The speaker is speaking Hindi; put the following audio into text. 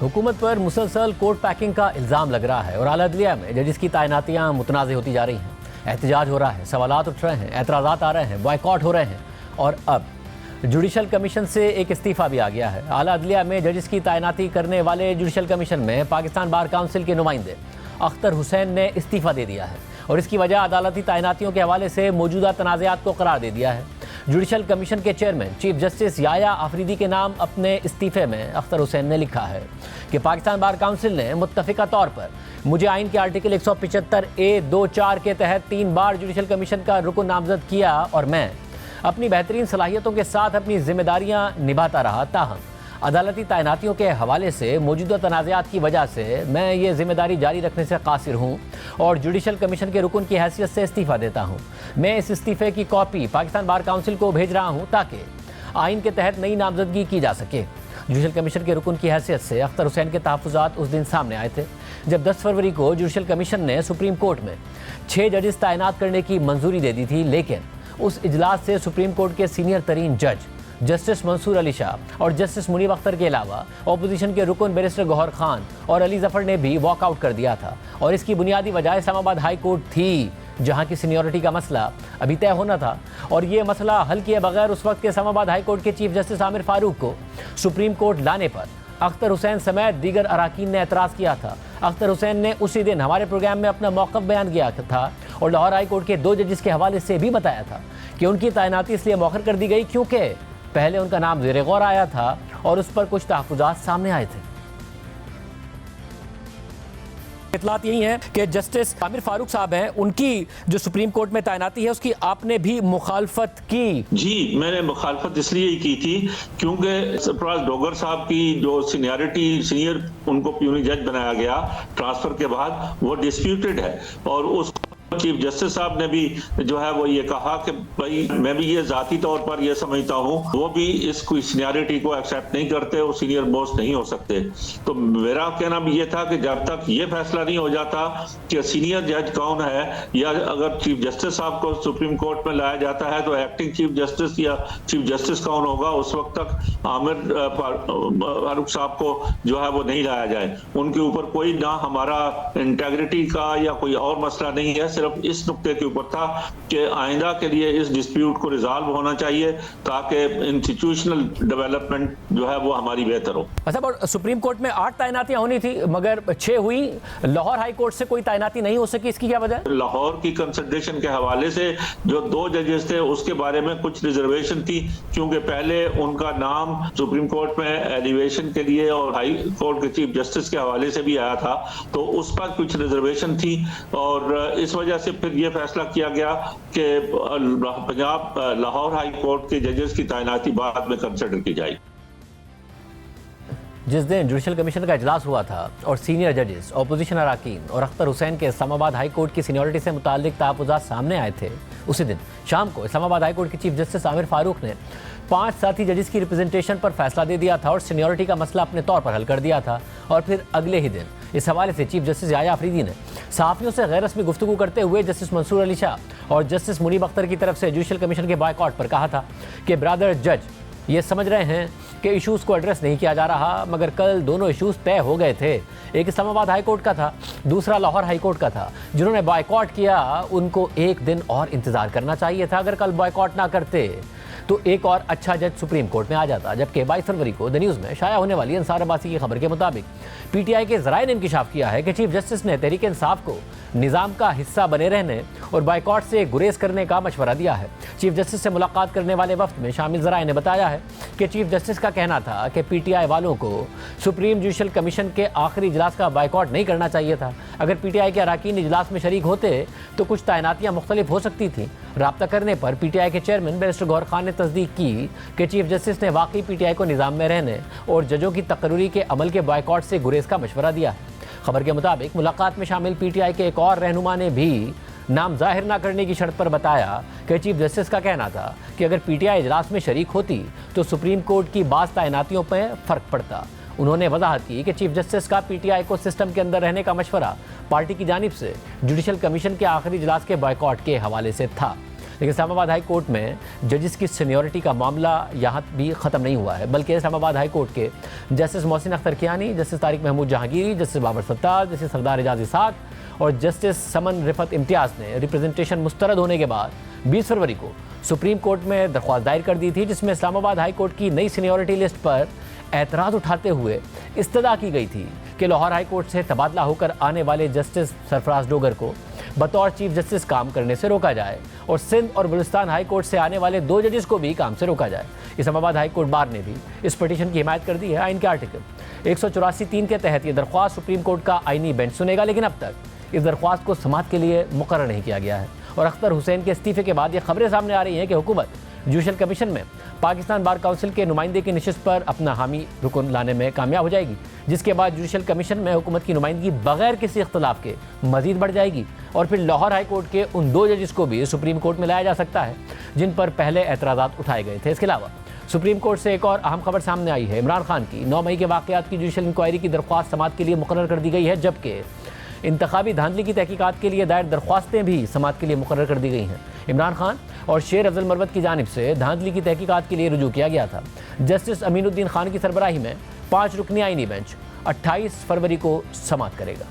हुकूमत पर मुसलसल कोर्ट पैकिंग का इल्ज़ाम लग रहा है और आला अदलिया में जजिस की तैनातियाँ मुतनाज़ होती जा रही हैं। एहतजाज हो रहा है, सवालात उठ रहे हैं, एतराज़ात आ रहे हैं, बॉयकॉट हो रहे हैं और अब जुडिशल कमीशन से एक इस्तीफ़ा भी आ गया है। आला अदलिया में जजिस की तैनाती करने वाले जुडिशल कमीशन में पाकिस्तान बार काउंसिल के नुमाइंदे अख्तर हुसैन ने इस्तीफ़ा दे दिया है और इसकी वजह अदालती तैनातियों के हवाले से मौजूदा तनाज़ात को करार दे दिया है। जुडिशल कमीशन के चेयरमैन चीफ जस्टिस याया आफरीदी के नाम अपने इस्तीफ़े में अख्तर हुसैन ने लिखा है कि पाकिस्तान बार काउंसिल ने मुत्तफ़िका तौर पर मुझे आइन के आर्टिकल 175A24 के तहत 3 बार जुडिशल कमीशन का रुकन नामजद किया और मैं अपनी बेहतरीन सलाहियतों के साथ अपनी जिम्मेदारियां निभाता रहा। ताहम अदालती तैनातियों के हवाले से मौजूदा तनाज़ात की वजह से मैं ये जिम्मेदारी जारी रखने से कासिर हूँ और जुडिशल कमीशन के रुकन की हैसियत से इस्तीफ़ा देता हूँ। मैं इस इस्तीफ़े की कॉपी पाकिस्तान बार काउंसिल को भेज रहा हूँ ताकि आइन के तहत नई नामजदगी की जा सके। जुडिशल कमीशन के रुकन की हैसियत से अख्तर हुसैन के तहफ़्फ़ुज़ात उस दिन सामने आए थे जब 10 फरवरी को जुडिशल कमीशन ने सुप्रीम कोर्ट में 6 जजेस तैनात करने की मंजूरी दे दी थी, लेकिन उस इजलास से सुप्रीम कोर्ट के सीनियर तरीन जज जस्टिस मंसूर अली शाह और जस्टिस मुनीब अख्तर के अलावा अपोजिशन के रुकन बैरिस्टर गौहर खान और अली जफर ने भी वॉकआउट कर दिया था और इसकी बुनियादी वजह इस्लामाबाद हाई कोर्ट थी, जहां की सीनियरिटी का मसला अभी तय होना था और ये मसला हल किए बगैर उस वक्त के इस्लामाबाद हाई कोर्ट के चीफ जस्टिस आमिर फारूक को सुप्रीम कोर्ट लाने पर अख्तर हुसैन समेत दीगर अराकीन ने एतराज़ किया था। अख्तर हुसैन ने उसी दिन हमारे प्रोग्राम में अपना मौक़िफ़ बयान किया था और लाहौर हाई कोर्ट के 2 जजेस के हवाले से भी बताया था कि उनकी तैनाती इसलिए मौखर कर दी गई क्योंकि पहले उनका नाम ज़ेर गौर आया था और उस पर कुछ तहफ़्फ़ुज़ात सामने आए थे। इतलात यही है कि जस्टिस आमिर फारूक साहब हैं, उनकी जो सुप्रीम कोर्ट में तैनाती है उसकी आपने भी मुखालफत की। जी, मैंने मुखालफत इसलिए ही की थी क्योंकि सरफराज डोगर साहब की जो सीनियर उनको प्यूनी जज बनाया गया ट्रांसफर के बाद, वो डिस्प्यूटेड है और उस चीफ जस्टिस साहब ने भी जो है वो ये कहा कि भाई मैं भी ये जाती तौर पर ये समझता हूँ, वो भी इस कोई सीनियरिटी को एक्सेप्ट नहीं करते और सीनियर मोस्ट नहीं हो सकते। तो मेरा कहना भी ये था कि जब तक ये फैसला नहीं हो जाता कि सीनियर जज कौन है या अगर चीफ जस्टिस साहब को सुप्रीम कोर्ट में लाया जाता है तो एक्टिंग चीफ जस्टिस या चीफ जस्टिस कौन होगा, उस वक्त तक आमिर फारूक साहब को जो है वो नहीं लाया जाए। उनके ऊपर कोई ना हमारा इंटेग्रिटी का या कोई और मसला नहीं है, सिर्फ इस नुक्ते के ऊपर था कि आइंदा के लिए इस डिस्प्यूट को रिजॉल्व होना चाहिए ताकि इंस्टीट्यूशनल डेवलपमेंट जो है वो हमारी बेहतर हो। अच्छा, और सुप्रीम कोर्ट में 8 तैनातियां होनी थी मगर 6 हुई, लाहौर हाई कोर्ट से कोई तैनाती नहीं हो सकी, इसकी क्या वजह? लाहौर की कंसिडरेशन के हवाले से जो 2 जजेस थे उसके बारे में कुछ रिजर्वेशन थी क्योंकि पहले उनका नाम सुप्रीम कोर्ट में एलिवेशन के लिए और हाई कोर्ट के चीफ जस्टिस के हवाले से भी आया था, तो उस पर कुछ रिजर्वेशन थी और इस वजह से फिर यह फैसला किया गया कि पंजाब लाहौर हाई कोर्ट के जजेस की तैनाती बाद में कंसिडर की जाएगी। जिस दिन जुडिशल कमीशन का इजलास हुआ था और सीनियर जजेस, अपोजिशन अराकीन और अख्तर हुसैन के इस्लामाबाद हाई कोर्ट की सीनियरिटी से मुताल्लिक तहफ़्फ़ुज़ात सामने आए थे, उसी दिन शाम को इस्लामाबाद हाई कोर्ट के चीफ जस्टिस आमिर फारूक ने 5 साथी जजेस की रिप्रेजेंटेशन पर फैसला दे दिया था और सीनियरिटी का मसला अपने तौर पर हल कर दिया था। और फिर अगले ही दिन इस हवाले से चीफ जस्टिस याया आफरीदी ने सहाफ़ियों से गैर रस्मी गुफ्तगू करते हुए जस्टिस मंसूर अली शाह और जस्टिस मुनीब अख्तर की तरफ से जुडिशल कमीशन के बॉयकॉट पर कहा था कि ब्रदर जज ये समझ रहे हैं कि इशूज़ को एड्रेस नहीं किया जा रहा, मगर कल दोनों इशूज़ तय हो गए थे। एक इस्लामाबाद हाई कोर्ट का था, दूसरा लाहौर हाई कोर्ट का था। जिन्होंने बॉयकॉट किया उनको एक दिन और इंतज़ार करना चाहिए था। अगर कल बॉयकॉट ना करते तो एक और अच्छा जज सुप्रीम कोर्ट में आ जाता। जबकि 22 फरवरी को द न्यूज़ में शाया होने वाली अंसार अब्बासी की खबर के मुताबिक पीटीआई के ज़राए ने इंकिशाफ किया है कि चीफ जस्टिस ने तहरीक इंसाफ को निज़ाम का हिस्सा बने रहने और बाइकॉट से गुरेज करने का मशवरा दिया है। चीफ जस्टिस से मुलाकात करने वाले वफ्द में शामिल ज़राए ने बताया है कि चीफ जस्टिस का कहना था कि पीटीआई वालों को सुप्रीम जुडिशल कमीशन के आखिरी इजलास का बाइकॉट नहीं करना चाहिए था। अगर पीटीआई के अरकान इजलास में शरीक होते तो कुछ तैनातियाँ मुख्तलिफ हो सकती थीं। राब्ता करने पर पीटीआई के चेयरमैन बैरिस्टर गौहर खान ने तस्दीक की कि चीफ जस्टिस ने वाकई पीटीआई को निज़ाम में रहने और जजों की तकर्री के अमल के बाइकॉट से गुरेज का मशवरा दिया है। खबर के मुताबिक मुलाकात में शामिल पीटीआई के एक और रहनुमा ने भी नाम जाहिर न करने की शर्त पर बताया कि चीफ जस्टिस का कहना था कि अगर पीटीआई इजलास में शरीक होती तो सुप्रीम कोर्ट की बाज़ तैनातियों पर फ़र्क पड़ता। उन्होंने वजाहत की कि चीफ जस्टिस का पीटीआई को सिस्टम के अंदर रहने का मशवरा पार्टी की जानिब से जुडिशल कमीशन के आखिरी इजलास के बाइकॉट के हवाले से था। लेकिन इस्लामाबाद हाई कोर्ट में जजिस की सीनियरिटी का मामला यहाँ भी ख़त्म नहीं हुआ है, बल्कि इस्लामाबाद हाई कोर्ट के justice Mohsin Akhtar Kiyani, justice Tariq Mahmood Jahangiri, justice Babar Sattar, justice Sardar Ejaz Ishaq और जस्टिस समन रिफत इम्तियाज़ ने रिप्रेजेंटेशन मुस्तरद होने के बाद 20 फरवरी को सुप्रीम कोर्ट में दरख्वास्त दायर कर दी थी, जिसमें इस्लामाबाद हाई कोर्ट की नई सीनियरिटी लिस्ट पर एतराज़ उठाते हुए इस्तदा की गई थी कि लाहौर हाई कोर्ट से तबादला होकर आने वाले जस्टिस सरफराज डोगर को बतौर चीफ जस्टिस काम करने से रोका जाए और सिंध और बलूचिस्तान हाई कोर्ट से आने वाले 2 जजेस को भी काम से रोका जाए। इस्लामाबाद हाई कोर्ट बार ने भी इस पिटीशन की हिमायत कर दी है। आइन के आर्टिकल 184(3) के तहत ये दरख्वास्त सुप्रीम कोर्ट का आइनी बेंच सुनेगा, लेकिन अब तक इस दरख्वास्त को समाअत के लिए मुकर्रर नहीं किया गया है। और अख्तर हुसैन के इस्तीफे के बाद ये खबरें सामने आ रही हैं कि हुकूमत जुडिशल कमीशन में पाकिस्तान बार काउंसिल के नुमाइंदे की नशिस्त पर अपना हामी रुकन लाने में कामयाब हो जाएगी, जिसके बाद जुडिशल कमीशन में हुकूमत की नुमाइंदगी बगैर किसी इख्तलाफ के मजीद बढ़ जाएगी और फिर लाहौर हाई कोर्ट के उन 2 जजेस को भी सुप्रीम कोर्ट में लाया जा सकता है जिन पर पहले एतराज़ात उठाए गए थे। इसके अलावा सुप्रीम कोर्ट से एक और अहम खबर सामने आई है। इमरान खान की 9 मई के वाक़यात की जुडिशल इंक्वायरी की दरख्वास्त समाअत के लिए मुकर्रर कर दी गई है, जबकि इंतखाबी धांधली की तहकीकात के लिए दायर दरख्वास्तें भी समाअत के लिए मुकर्रर कर दी गई हैं। इमरान खान और शेर अफजल मरवत की जानिब से धांधली की तहकीकात के लिए रुजू किया गया था। जस्टिस अमीनुद्दीन खान की सरबराही में 5 रुकनी आइनी बेंच 28 फरवरी को समाअत करेगा।